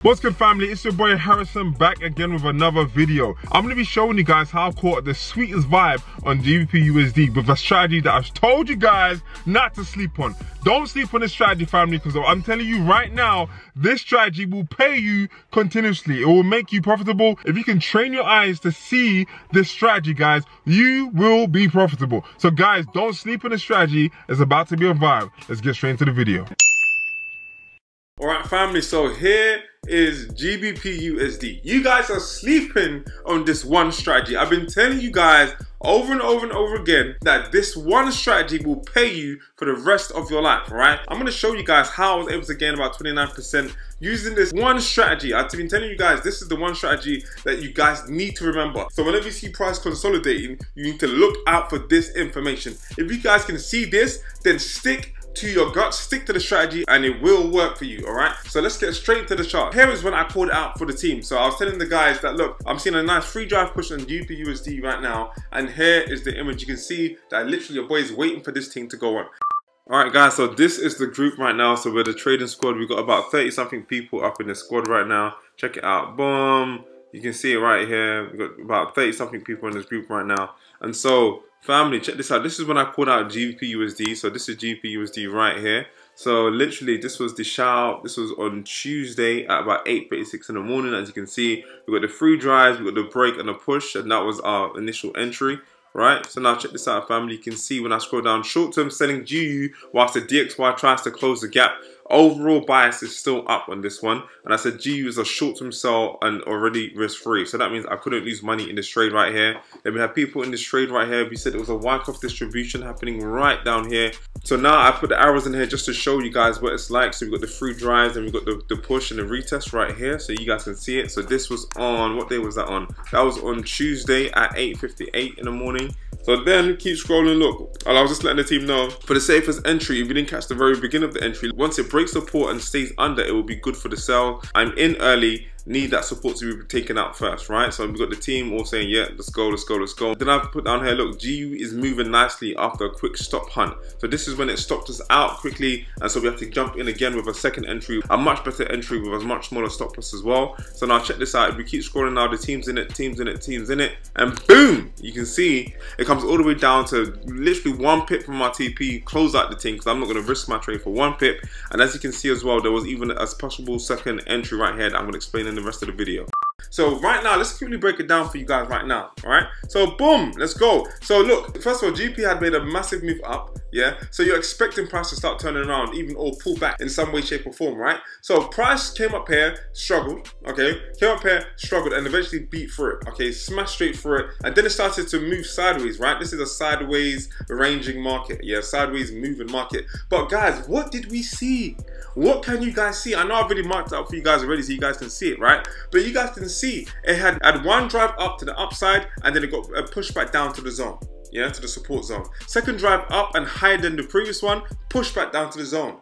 What's good, family? It's your boy Harrison back again with another video. I'm going to be showing you guys how I caught the sweetest vibe on GBP USD with a strategy that I've told you guys not to sleep on. Don't sleep on this strategy, family, because I'm telling you right now, this strategy will pay you continuously. It will make you profitable. If you can train your eyes to see this strategy, guys, you will be profitable. So guys, don't sleep on this strategy. It's about to be a vibe. Let's get straight into the video. Alright, family, so here is GBP USD. You guys are sleeping on this one strategy. I've been telling you guys over and over and over again that this one strategy will pay you for the rest of your life, alright? I'm going to show you guys how I was able to gain about 29% using this one strategy. I've been telling you guys this is the one strategy that you guys need to remember. So whenever you see price consolidating, you need to look out for this information. If you guys can see this, then stick to your gut, stick to the strategy, and it will work for you, all right? So let's get straight to the chart. Here is when I called it out for the team. So I was telling the guys that, look, I'm seeing a nice free drive push on GBP USD right now, and here is the image. You can see that literally your boy is waiting for this team to go on. Alright guys, so this is the group right now. So we're the trading squad. We've got about 30 something people up in the squad right now. Check it out, boom. You can see it right here. We've got about 30 something people in this group right now. And so family, check this out. This is when I called out GBP USD. So this is GBP USD right here. So literally this was the shout. This was on Tuesday at about 8:36 in the morning. As you can see, we got the free drives, we got the break and the push, and that was our initial entry. Right, so now check this out, family. You can see when I scroll down, short-term selling GU whilst the DXY tries to close the gap. Overall bias is still up on this one, and I said GU is a short-term sell and already risk-free, so that means I couldn't lose money in this trade right here. Then we have people in this trade right here. We said it was a wipe-off distribution happening right down here. So now I put the arrows in here just to show you guys what it's like. So we've got the free drives and we've got the push and the retest right here, so you guys can see it. So this was on, what day was that on? That was on Tuesday at 8:58 in the morning. So then keep scrolling, look, and I was just letting the team know, for the safest entry, if you didn't catch the very beginning of the entry, once it breaks support and stays under, it will be good for the sell. I'm in early, need that support to be taken out first, right? So we've got the team all saying, yeah, let's go, let's go, let's go. Then I've put down here, look, GU is moving nicely after a quick stop hunt. So this is when it stopped us out quickly, and so we have to jump in again with a second entry, a much better entry with a much smaller stop loss as well. So now check this out. If we keep scrolling now, the team's in it, team's in it, team's in it, and boom, you can see it comes all the way down to literally 1 pip from our TP, close out the thing, because I'm not going to risk my trade for 1 pip. And as you can see as well, there was even a possible second entry right here that I'm going to explain in the rest of the video. So right now, let's quickly break it down for you guys right now, all right? So boom, let's go. So look, first of all, GP had made a massive move up, yeah? So you're expecting price to start turning around, even or pull back in some way, shape or form, right? So price came up here, struggled, okay? Came up here, struggled, and eventually beat through it, okay? Smashed straight through it, and then it started to move sideways, right? This is a sideways ranging market, yeah? Sideways moving market. But guys, what did we see? What can you guys see? I know I've already marked it up for you guys already so you guys can see it, right? But you guys can see it had one drive up to the upside, and then it got pushed back down to the zone, yeah, to the support zone. Second drive up and higher than the previous one, pushed back down to the zone.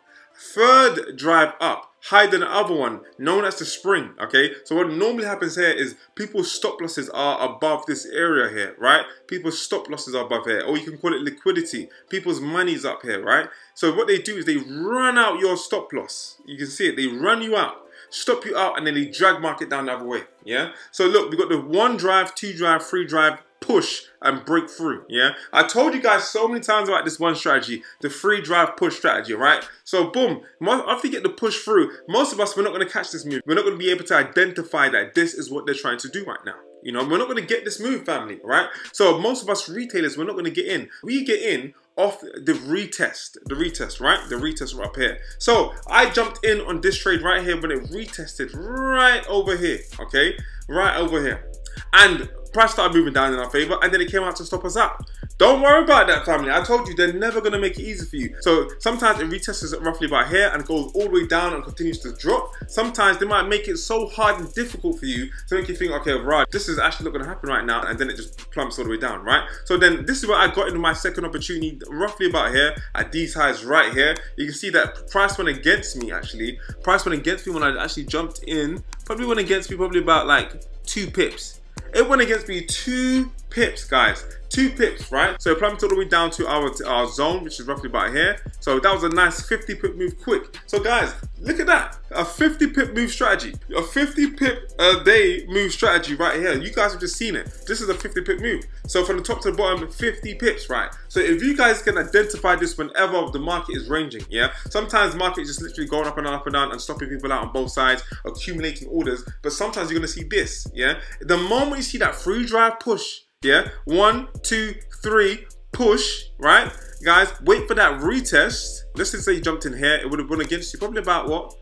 Third drive up, higher than the other one, known as the spring, okay? So what normally happens here is people's stop losses are above this area here, right? People's stop losses are above here, or you can call it liquidity. People's money's up here, right? So what they do is they run out your stop loss. You can see it, they run you out, stop you out, and then they drag market down the other way, yeah? So look, we got the 1 drive, 2 drive, 3 drive, push and break through, yeah? I told you guys so many times about this one strategy, the free drive push strategy, right? So boom, after you get the push through, most of us, we're not going to catch this move. We're not going to be able to identify that this is what they're trying to do right now. You know, we're not going to get this move, family, right? So most of us retailers, we're not going to get in. We get in off the retest, right? The retest right up here. So I jumped in on this trade right here when it retested right over here, okay? Right over here. And price started moving down in our favor, and then it came out to stop us out. Don't worry about that, family. I told you they're never going to make it easy for you. So sometimes it retests roughly about here and goes all the way down and continues to drop. Sometimes they might make it so hard and difficult for you to make you think, okay, right, this is actually not going to happen right now, and then it just plumps all the way down, right? So then this is where I got into my second opportunity, roughly about here at these highs right here. You can see that price went against me, actually. Price went against me when I actually jumped in. Probably went against me probably about like 2 pips. It went against me 2 pips, guys. 2 pips, right? So plummet all the way down to our zone, which is roughly about here. So that was a nice 50 pip move quick. So guys, look at that. A 50 pip move strategy. A 50 pip a day move strategy right here. You guys have just seen it. This is a 50 pip move. So from the top to the bottom, 50 pips, right? So if you guys can identify this whenever the market is ranging, yeah? Sometimes the market is just literally going up and down, up and down, and stopping people out on both sides, accumulating orders. But sometimes you're gonna see this, yeah? The moment you see that free drive push, yeah, 1, 2, 3, push, right? Guys, wait for that retest. Let's just say you jumped in here, it would have won against you probably about what?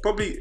Probably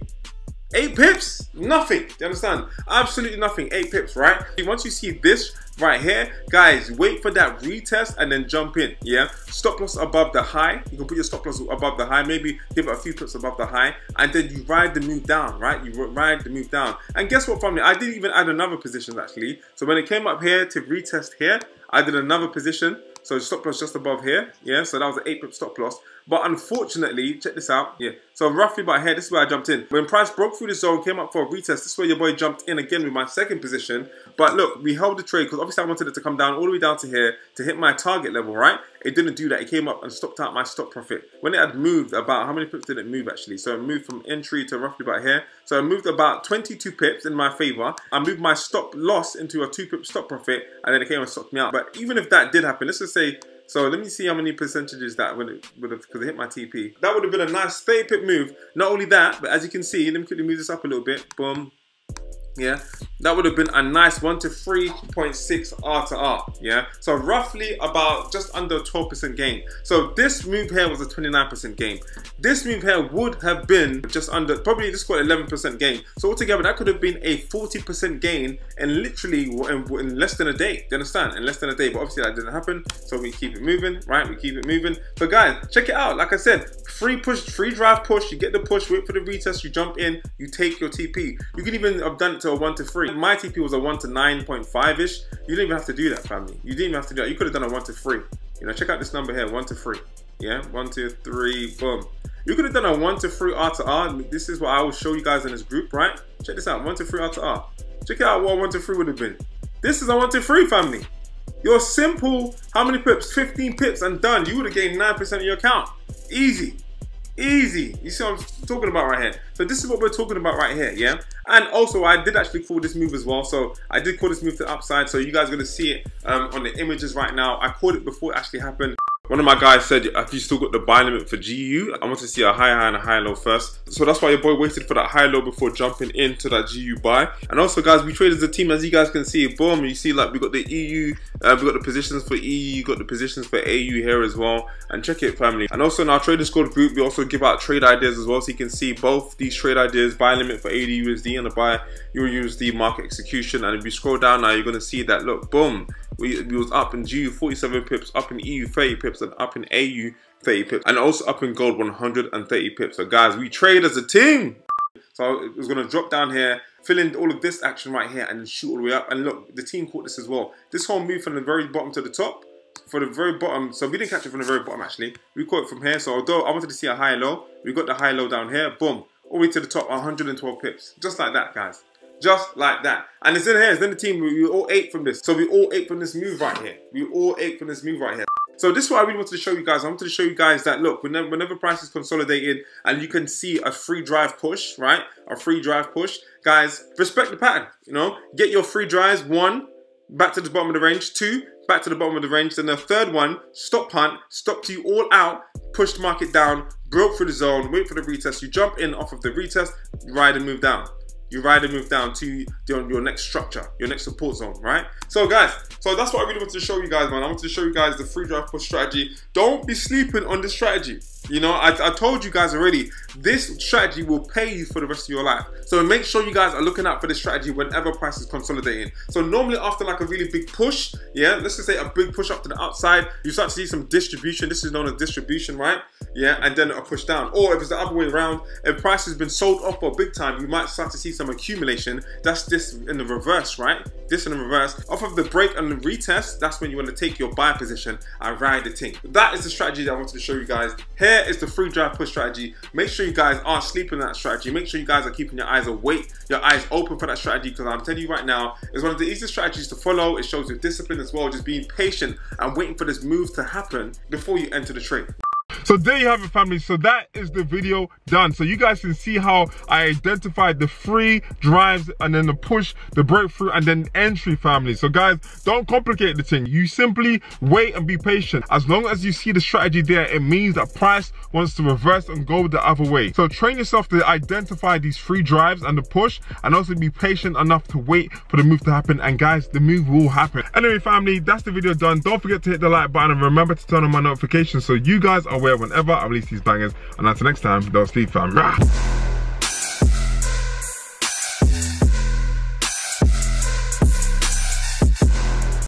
8 pips? Nothing. Do you understand? Absolutely nothing. 8 pips, right? Once you see this right here, guys, wait for that retest and then jump in, yeah? Stop loss above the high. You can put your stop loss above the high, maybe give it a few pips above the high, and then you ride the move down, right? You ride the move down. And guess what, family? I didn't even add another position, actually. So when it came up here to retest here, I did another position. So stop loss just above here, yeah? So that was an 8 pip stop loss. But unfortunately, check this out, yeah. So roughly about here, this is where I jumped in. When price broke through the zone, came up for a retest, this is where your boy jumped in again with my second position. But look, we held the trade because obviously I wanted it to come down all the way down to here to hit my target level, right? It didn't do that. It came up and stopped out my stop profit. When it had moved about, how many pips did it move actually? So it moved from entry to roughly about here. So it moved about 22 pips in my favor. I moved my stop loss into a 2 pip stop profit, and then it came and stopped me out. But even if that did happen, let's just say, so let me see how many percentages that would have, because it hit my TP. That would have been a nice 30 pip move. Not only that, but as you can see, let me quickly move this up a little bit. Boom. Yeah, that would have been a nice 1 to 3.6 R to R, yeah? So roughly about just under 12% gain. So this move here was a 29% gain. This move here would have been just under, probably just got 11% gain. So altogether, that could have been a 40% gain and literally in less than a day. Do you understand? In less than a day, but obviously that didn't happen. So we keep it moving, right? We keep it moving. So guys, check it out. Like I said, free push, free drive push, you get the push, wait for the retest, you jump in, you take your TP. You can even have done it to a 1 to 3. My TP was a 1 to 9.5-ish. You didn't even have to do that, family. You didn't even have to do that. You could have done a 1 to 3. You know, check out this number here, 1 to 3. Yeah, 1, 2, 3, boom. You could have done a 1 to 3 R to R. This is what I will show you guys in this group, right? Check this out, 1 to 3 R to R. Check out what 1 to 3 would have been. This is a 1 to 3, family. Your simple, how many pips? 15 pips and done. You would have gained 9% of your account. Easy. Easy. You see what I'm talking about right here? So this is what we're talking about right here, yeah? And also, I did actually call this move as well. So I did call this move to the upside. So you guys are going to see it on the images right now. I called it before it actually happened. One of my guys said, have you still got the buy limit for GU? I want to see a high high and a high low first. So that's why your boy waited for that high low before jumping into that GU buy. And also guys, we traded as a team, as you guys can see, boom, you see like we got the EU, we got the positions for EU, got the positions for AU here as well. And check it, family. And also in our Trader Squad group, we also give out trade ideas as well. So you can see both these trade ideas, buy limit for AD USD and the buy EURUSD market execution. And if you scroll down now, you're going to see that, look, boom, we was up in GU 47 pips, up in EU 30 pips, and up in AU 30 pips, and also up in gold 130 pips. So guys, we trade as a team. So it was going to drop down here, fill in all of this action right here, and then shoot all the way up. And look, the team caught this as well. This whole move from the very bottom to the top, for the very bottom, so we didn't catch it from the very bottom actually. We caught it from here. So although I wanted to see a high low, we got the high low down here, boom, all the way to the top, 112 pips. Just like that, guys. Just like that. And it's in here, it's in the team. We all ate from this. So we all ate from this move right here. We all ate from this move right here. So this is what I really wanted to show you guys. I wanted to show you guys that, look, whenever price is consolidated and you can see a free drive push, right? A free drive push. Guys, respect the pattern, you know? Get your free drives. 1, back to the bottom of the range. 2, back to the bottom of the range. Then the third one, stop punt, stopped you all out, pushed the market down, broke through the zone, wait for the retest. You jump in off of the retest, ride and move down. You ride and move down to your next structure, your next support zone, right? So guys, so that's what I really wanted to show you guys, man. I wanted to show you guys the free drive push strategy. Don't be sleeping on this strategy. You know, I told you guys already, this strategy will pay you for the rest of your life. So make sure you guys are looking out for this strategy whenever price is consolidating. So normally after like a really big push, yeah, let's just say a big push up to the outside, you start to see some distribution. This is known as distribution, right? Yeah, and then a push down. Or if it's the other way around, if price has been sold off for a big time, you might start to see some accumulation. That's this in the reverse, right? This in the reverse. Off of the break and the retest, that's when you want to take your buy position and ride the thing. That is the strategy that I wanted to show you guys. Here there is the free drive push strategy. Make sure you guys aren't sleeping on that strategy. Make sure you guys are keeping your eyes awake, your eyes open for that strategy, because I'm telling you right now, it's one of the easiest strategies to follow. It shows you discipline as well, just being patient and waiting for this move to happen before you enter the trade. So there you have it, family. So that is the video done. So you guys can see how I identified the free drives and then the push, the breakthrough, and then entry, family. So guys, don't complicate the thing. You simply wait and be patient. As long as you see the strategy there, it means that price wants to reverse and go the other way. So train yourself to identify these free drives and the push, and also be patient enough to wait for the move to happen. And guys, the move will happen. Anyway, family, that's the video done. Don't forget to hit the like button and remember to turn on my notifications so you guys are aware whenever I release these bangers. And until next time, don't sleep, fam. Rah!